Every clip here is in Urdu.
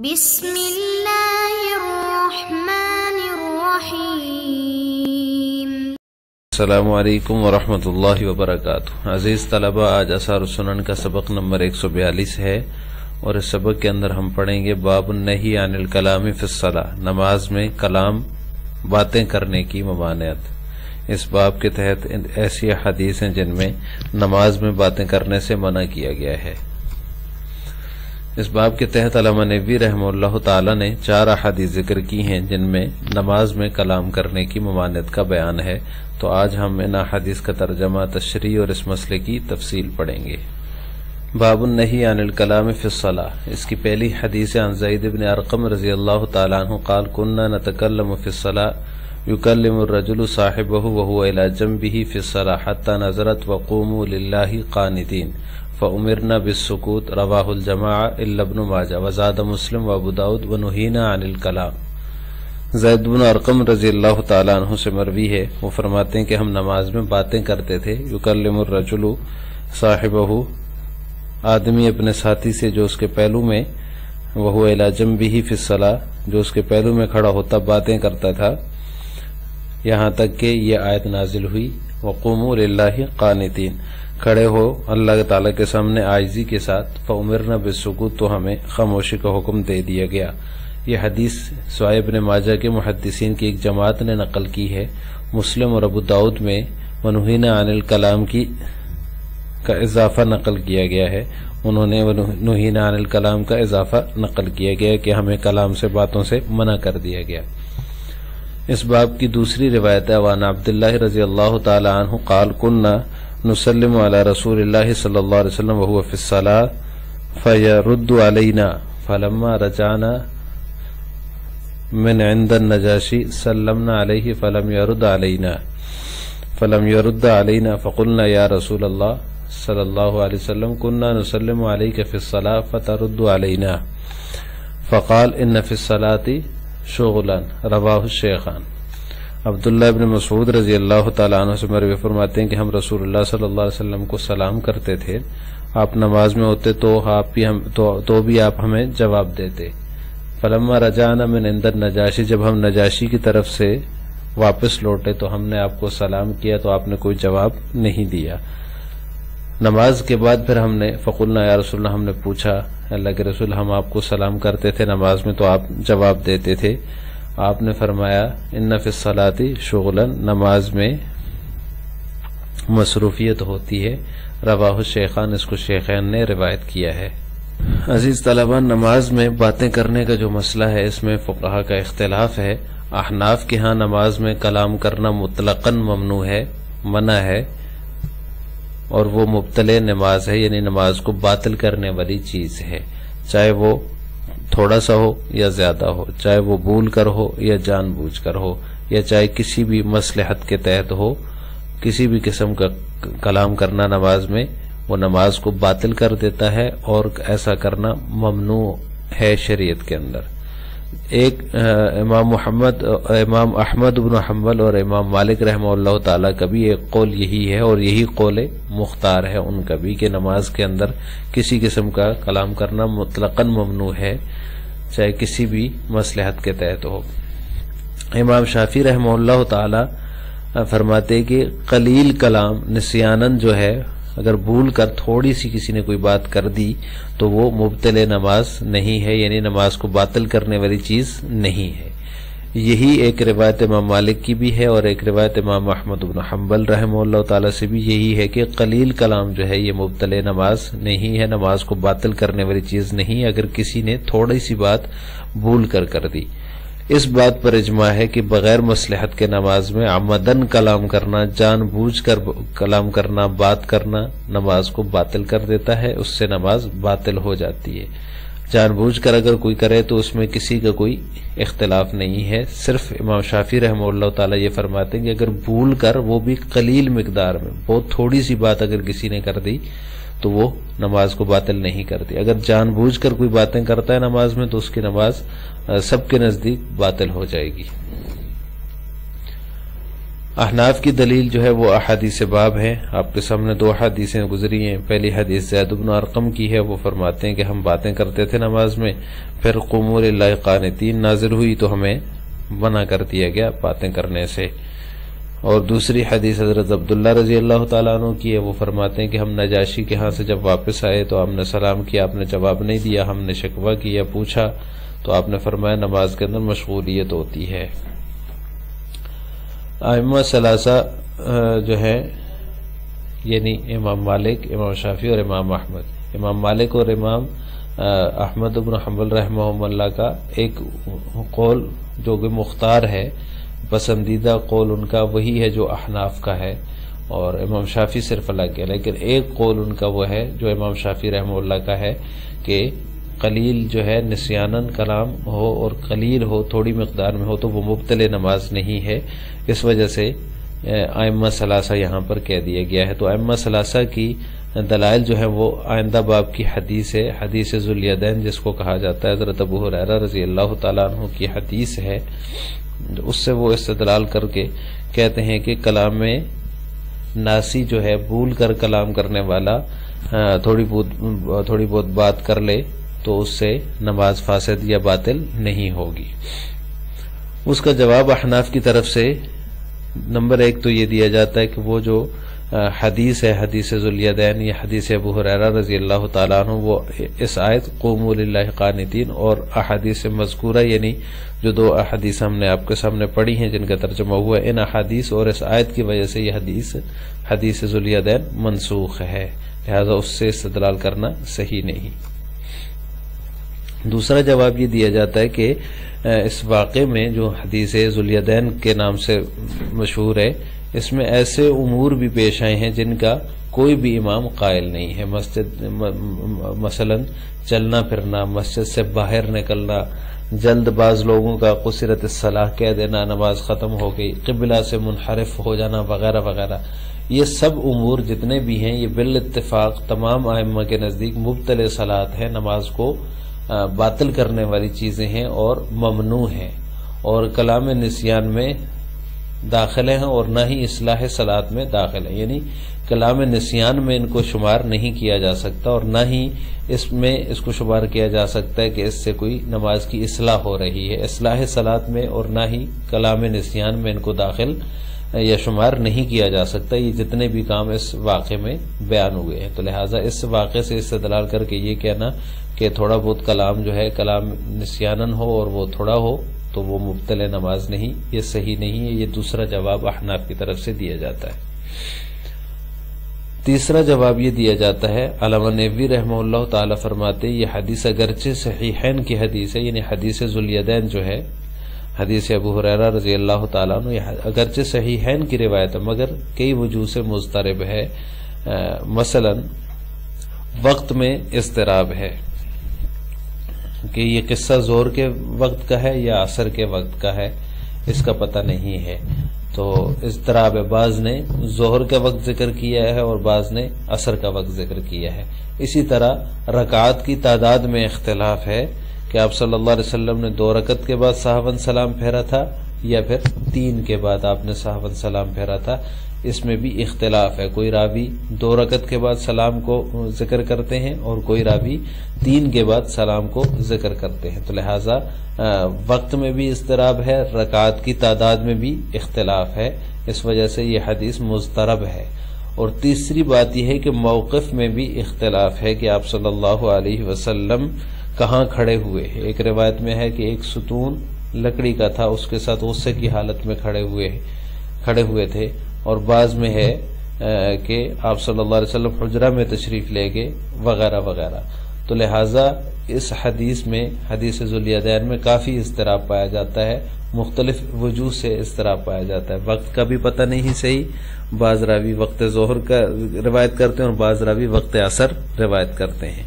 بسم اللہ الرحمن الرحیم۔ السلام علیکم ورحمۃ اللہ وبرکاتہ۔ عزیز طلبہ، آج آثار السنن کا سبق نمبر 142 ہے اور اس سبق کے اندر ہم پڑھیں گے باب النہی عن الکلام فی الصلاۃ، نماز میں کلام باتیں کرنے کی ممانعت۔ اس باب کے تحت ایسی حدیث ہیں جن میں نماز میں باتیں کرنے سے منع کیا گیا ہے۔ اس باب کے تحت علامہ نووی رحمہ اللہ تعالی نے 4 احادیث ذکر کی ہیں جن میں نماز میں کلام کرنے کی ممانعت کا بیان ہے، تو آج ہم ان احادیث کا ترجمہ، تشریح اور اس مسئلے کی تفصیل پڑھیں گے۔ باب النہی عن الکلام فی الصلاۃ، اس کی پہلی حدیث عن زید بن ارقم رضی اللہ تعالی عنہ قال كنا نتکلم فی الصلاۃ یکلم الرجل صاحبہ وهو الی جنبہ فی الصلاۃ حتی نظرت وقوموا للہ قانتین فأمرنا بالسکوت، رواہ الجماعہ الا ابن ماجہ وزاد مسلم وابو داود ونہینا عن الکلام۔ زید بن ارقم رضی اللہ تعالیٰ عنہ سے مروی ہے، وہ فرماتے ہیں کہ ہم نماز میں باتیں کرتے تھے۔ یکلم الرجل صاحبہ، آدمی اپنے ساتھی سے جو اس کے پہلو میں، وہو الی جنبہ فی الصلاۃ، جو اس کے پہلو میں کھڑا ہوتا باتیں کرتا تھا، یہاں تک کہ یہ آیت نازل ہوئی وقوموا للہ قانتین، کھڑے ہو اللہ تعالیٰ کے سامنے عاجزی کے ساتھ، فَأُمِرْنَا بِالسُّكُوتِ، تو ہمیں خاموشی کا حکم دے دیا گیا۔ یہ حدیث سوائے ابن ماجہ کے محدثین کی ایک جماعت نے نقل کی ہے۔ مسلم اور ابو داؤد میں وَنُهِينَا عَنِ الْكَلَامِ کا اضافہ نقل کیا گیا ہے، انہوں نے وَنُهِينَا عَنِ الْكَلَامِ کا اضافہ نقل کیا گیا کہ ہمیں کلام سے، باتوں سے منع کر دیا گیا۔ اس باب کی دوسری روایت ہے وعن عبداللہ رضی اللہ تعالی عنہ قال كنا نسلم علی رسول اللہ صلی اللہ علیہ وسلم وهو فی الصلاۃ فیرد علینا فلما رجعنا من عند النجاشی سلمنا علیہ فلم يرد علینا فقلنا یا رسول اللہ صلی اللہ علیہ وسلم كنا نسلم علیک فی الصلاۃ فترد علینا فقال ان فی الصلاۃ شغلا، رواہ الشیخان۔ عبداللہ ابن مسعود رضی اللہ تعالیٰ عنہ سے مروی فرماتے ہیں کہ ہم رسول اللہ صلی اللہ علیہ وسلم کو سلام کرتے تھے، آپ نماز میں ہوتے تو بھی آپ ہمیں جواب دیتے۔ فلما رجعنا من عند النجاشی، جب ہم نجاشی کی طرف سے واپس لوٹے تو ہم نے آپ کو سلام کیا تو آپ نے کوئی جواب نہیں دیا۔ نماز کے بعد پھر ہم نے فقلنا یا رسول اللہ، ہم نے پوچھا اللہ کے رسول، ہم آپ کو سلام کرتے تھے نماز میں تو آپ جواب دیتے تھے۔ آپ نے فرمایا ان فی الصلاۃ شغلا، نماز میں مصروفیت ہوتی ہے، رواہ الشیخان، اس کو شیخین نے روایت کیا ہے۔ عزیز طلبہ، نماز میں باتیں کرنے کا جو مسئلہ ہے اس میں فقہا کا اختلاف ہے۔ احناف کے ہاں نماز میں کلام کرنا مطلقاً ممنوع ہے، منع ہے، اور وہ مبطل نماز ہے، یعنی نماز کو باطل کرنے والی چیز ہے، چاہے وہ تھوڑا سا ہو یا زیادہ ہو، چاہے وہ بھول کر ہو یا جان بوجھ کر ہو، یا چاہے کسی بھی مصلحت کے تحت ہو، کسی بھی قسم کا کلام کرنا نماز میں وہ نماز کو باطل کر دیتا ہے، اور ایسا کرنا ممنوع ہے شریعت کے اندر۔ ایک امام احمد بن حنبل اور امام مالک رحمہ اللہ تعالیٰ کا بھی ایک قول یہی ہے، اور یہی قول مختار ہے ان کا بھی، کہ نماز کے اندر کسی قسم کا کلام کرنا مطلقاً ممنوع ہے، چاہے کسی بھی مصلحت کے تحت ہو۔ امام شافعی رحمہ اللہ تعالیٰ فرماتے کہ قلیل کلام نسیاناً جو ہے، اگر بھول کر تھوڑی سی کسی نے کوئی بات کر دی تو وہ مبطل نماز نہیں ہے، یعنی نماز کو باطل کرنے والی چیز نہیں ہے۔ یہی ایک روایت امام مالک کی بھی ہے، اور ایک روایت امام احمد بن حنبل رحمہ اللہ تعالیٰ سے بھی یہی ہے کہ قلیل کلام جو ہے یہ مبطل نماز نہیں ہے، نماز کو باطل کرنے والی چیز نہیں، اگر کسی نے تھوڑی سی بات بھول کر دی۔ اس بات پر اجماع ہے کہ بغیر مصلحت کے نماز میں عمدن کلام کرنا، جان بوجھ کر کلام کرنا، بات کرنا نماز کو باطل کر دیتا ہے، اس سے نماز باطل ہو جاتی ہے۔ جان بوجھ کر اگر کوئی کرے تو اس میں کسی کا کوئی اختلاف نہیں ہے، صرف امام شافعی رحمہ اللہ تعالیٰ یہ فرماتے ہیں کہ اگر بھول کر، وہ بھی قلیل مقدار میں، بہت تھوڑی سی بات اگر کسی نے کر دی تو وہ نماز کو باطل نہیں کرتی۔ اگر جان بوجھ کر کوئی باتیں کرتا ہے نماز میں تو اس کی نماز سب کے نزدیک باطل ہو جائے گی۔ احناف کی دلیل جو ہے وہ احادیث باب ہے. آپ کے سامنے 2 حدیثیں گزری ہیں. پہلی حدیث زید بن ارقم کی ہے. وہ فرماتے ہیں کہ ہم باتیں کرتے تھے نماز میں، پھر قوموا للہ قانتین نازل ہوئی تو ہمیں منع کر دیا گیا باتیں کرنے سے. اور دوسری حدیث حضرت عبداللہ رضی اللہ تعالیٰ عنہ کی ہے. وہ فرماتے ہیں کہ ہم نجاشی کے ہاں سے جب واپس آئے تو ہم نے سلام کیا، آپ نے جواب نہیں دیا. ہم نے شکوہ کیا، پوچھا تو آپ نے فرمایا نماز کے اندر مشغولیت ہوتی ہے. ائمہ ثلاثہ جو ہے یعنی امام مالک، امام شافعی اور امام احمد. امام مالک اور امام احمد بن حنبل رحمہ اللہ کا ایک قول جو کہ مختار ہے، پسندیدہ قول ان کا وہی ہے جو احناف کا ہے، اور امام شافعی صرف الگ ہے. لیکن ایک قول ان کا وہ ہے جو امام شافعی رحمہ اللہ کا ہے کہ قلیل جو ہے نسیانن کلام ہو اور قلیل ہو، تھوڑی مقدار میں ہو تو وہ مبطل نماز نہیں ہے. اس وجہ سے ائمہ ثلاثہ یہاں پر کہہ دیا گیا ہے. تو ائمہ ثلاثہ کی دلائل جو ہے وہ آئندہ باب کی حدیث ہے، حدیث ذوالیدین جس کو کہا جاتا ہے. حضرت ابو ہریرہ رضی اللہ تعالیٰ عنہ کی حدیث ہے، اس سے وہ استدلال کر کے کہتے ہیں کہ کلام میں ناسی جو ہے بھول کر کلام کرنے والا تھوڑی بہت بات کر لے تو اس سے نماز فاسد یا باطل نہیں ہوگی. اس کا جواب احناف کی طرف سے نمبر 1 تو یہ دیا جاتا ہے کہ وہ جو حدیث ہے، حدیث ذوالیدین یا حدیث ابو ہریرہ رضی اللہ تعالیٰ عنہ، وہ اس آیت قوموا للہ قانتین اور احادیث مذکورہ یعنی جو 2 احادیث ہم نے آپ کے سامنے پڑھی ہیں جن کا ترجمہ ہوا ہے، ان احادیث اور اس آیت کی وجہ سے یہ حدیث ذوالیدین منسوخ ہے، لہذا اس سے استدلال کرنا صحیح نہیں. دوسرا جواب یہ دیا جاتا ہے کہ اس واقعے میں جو حدیث ذوالیدین کے نام سے مشہور ہے، اس میں ایسے امور بھی پیش آئے ہیں جن کا کوئی بھی امام قائل نہیں ہے. مثلا چلنا پھرنا، مسجد سے باہر نکلنا، جلد باز لوگوں کا قصرت الصلاح کہہ دینا نماز ختم ہو گئی، قبلہ سے منحرف ہو جانا وغیرہ وغیرہ، یہ سب امور جتنے بھی ہیں یہ بالاتفاق تمام ائمہ کے نزدیک مبطل صلاۃ ہیں، نماز کو باطل کرنے والی چیزیں ہیں اور ممنوع ہیں، اور کلام نسیان میں داخل ہیں اور نہ ہی اصلاح صلاۃ میں داخل ہیں. یعنی کلام نسیان میں ان کو شمار نہیں کیا جا سکتا اور نہ ہی اس کو شمار کیا جا سکتا ہے کہ اس سے کوئی نماز کی اصلاح ہو رہی ہے. اصلاح صلاۃ میں اور نہ ہی کلام نسیان میں ان کو داخل یا شمار نہیں کیا جا سکتا. یہ جتنے بھی کام اس واقعے میں بیان ہوئے ہیں، تو لہٰذا اس واقعے سے استدلال کر کے یہ کہنا کہ تھوڑا بہت کلام جو ہے کلام نسیانن ہو اور وہ تھوڑا ہو تو وہ مبطل نماز نہیں، یہ صحیح نہیں ہے. یہ دوسرا جواب احناف کی طرف سے دیا جاتا ہے. تیسرا جواب یہ دیا جاتا ہے، علامہ نیوی رحمہ اللہ تعالی فرماتے یہ حدیث اگرچہ صحیحین کی حدیث ہے، یعنی حدیث ذوالیدین جو ہے حدیث ابو ہریرہ رضی اللہ تعالیٰ عنہ، اگرچہ صحیحین کی روایت ہے مگر کئی وجوہ سے مضطرب ہے. مثلا وقت میں اضطراب ہے کہ یہ قصہ ظہر کے وقت کا ہے یا عصر کے وقت کا ہے، اس کا پتہ نہیں ہے، تو اضطراب ہے. بعض نے ظہر کا وقت ذکر کیا ہے اور بعض نے عصر کا وقت ذکر کیا ہے. اسی طرح رکعات کی تعداد میں اختلاف ہے کہ آپ صلی اللہ علیہ وسلم نے 2 رکعت کے بعد صحابن سلام پھیرا تھا یا پھر 3 کے بعد آپ نے صحابن سلام پھیرا تھا. اس میں بھی اختلاف ہے. کوئی راوی 2 رکعت کے بعد سلام کو ذکر کرتے ہیں اور کوئی راوی 3 کے بعد سلام کو ذکر کرتے ہیں. تو لہٰذا وقت میں بھی اضطراب ہے، رکعات کی تعداد میں بھی اختلاف ہے، اس وجہ سے یہ حدیث مضطرب ہے. اور تیسری بات یہ ہے کہ موقف میں بھی اختلاف ہے کہ آپ صلی اللہ علیہ وسلم کہاں کھڑے ہوئے. ایک روایت میں ہے کہ ایک ستون لکڑی کا تھا، اس کے ساتھ غصے کی حالت میں کھڑے ہوئے تھے، اور بعض میں ہے کہ آپ صلی اللہ علیہ وسلم حجرہ میں تشریف لے گئے وغیرہ وغیرہ. تو لہٰذا اس حدیث میں، حدیث ذوالیدین میں کافی اضطراب پایا جاتا ہے، مختلف وجوہ سے اضطراب پایا جاتا ہے. وقت کا بھی پتہ نہیں صحیح، بعض راوی وقت ظہر کا روایت کرتے ہیں اور بعض راوی وقت عصر روایت کرتے ہیں.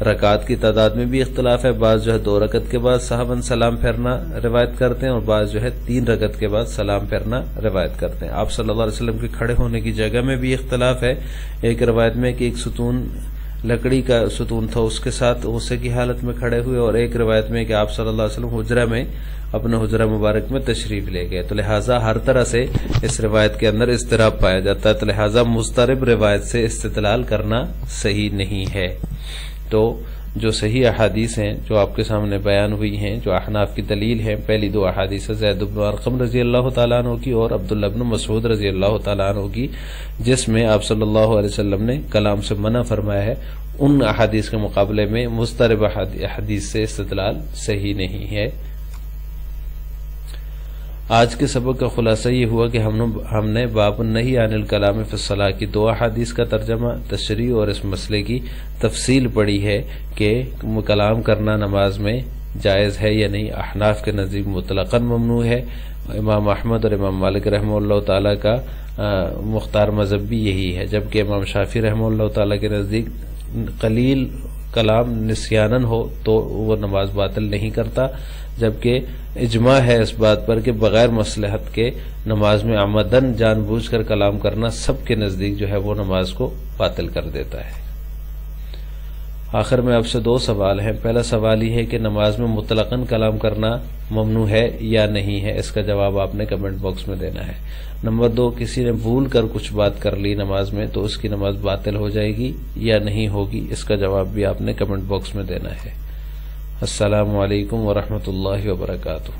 رکعات کی تعداد میں بھی اختلاف ہے، بعض جو ہے 2 رکعت کے بعد صحابن سلام پھیرنا روایت کرتے ہیں اور بعض جو ہے 3 رکعت کے بعد سلام پھیرنا روایت کرتے ہیں. آپ صلی اللہ علیہ وسلم کے کھڑے ہونے کی جگہ میں بھی اختلاف ہے. ایک روایت میں کہ ایک ستون لکڑی کا ستون تھا اس کے ساتھ غصے کی حالت میں کھڑے ہوئے، اور ایک روایت میں کہ آپ صلی اللہ علیہ وسلم حجرہ میں اپنے حجرہ مبارک میں تشریف لے گئے. تو لہٰذا ہر طرح سے اس روایت کے اندر اضطراب پایا جاتا ہے، تو لہٰذا مضطرب روایت سے استدلال کرنا صحیح نہیں ہے. تو جو صحیح احادیث ہیں جو آپ کے سامنے بیان ہوئی ہیں، جو احناف کی دلیل ہیں، پہلی دو احادیث زید بن ارقم رضی اللہ تعالیٰ عنہ کی اور عبداللہ بن مسعود رضی اللہ تعالیٰ عنہ کی، جس میں آپ صلی اللہ علیہ وسلم نے کلام سے منع فرمایا ہے، ان احادیث کے مقابلے میں مضطرب احادیث سے استدلال صحیح نہیں ہے. آج کے سبق کا خلاصہ یہ ہوا کہ ہم نے باب النہی عن الکلام فی الصلاۃ کی دو احادیث کا ترجمہ، تشریح اور اس مسئلے کی تفصیل پڑھی ہے کہ کلام کرنا نماز میں جائز ہے یا نہیں. احناف کے نزدیک مطلقاً ممنوع ہے. امام احمد اور امام مالک رحمہ اللہ تعالیٰ کا مختار مذہب بھی یہی ہے، جبکہ امام شافعی رحمہ اللہ تعالیٰ کے نزدیک قلیل کلام نسیانن ہو تو وہ نماز باطل نہیں کرتا، جبکہ اجماع ہے اس بات پر کہ بغیر مصلحت کے نماز میں عمدن جان بوجھ کر کلام کرنا سب کے نزدیک جو ہے وہ نماز کو باطل کر دیتا ہے. آخر میں آپ سے دو سوال ہیں. پہلا سوال یہ ہے کہ نماز میں مطلقاً کلام کرنا ممنوع ہے یا نہیں ہے، اس کا جواب آپ نے کمنٹ باکس میں دینا ہے. نمبر دو، کسی نے بھول کر کچھ بات کر لی نماز میں تو اس کی نماز باطل ہو جائے گی یا نہیں ہوگی، اس کا جواب بھی آپ نے کمنٹ باکس میں دینا ہے. السلام علیکم ورحمۃ اللہ وبرکاتہ.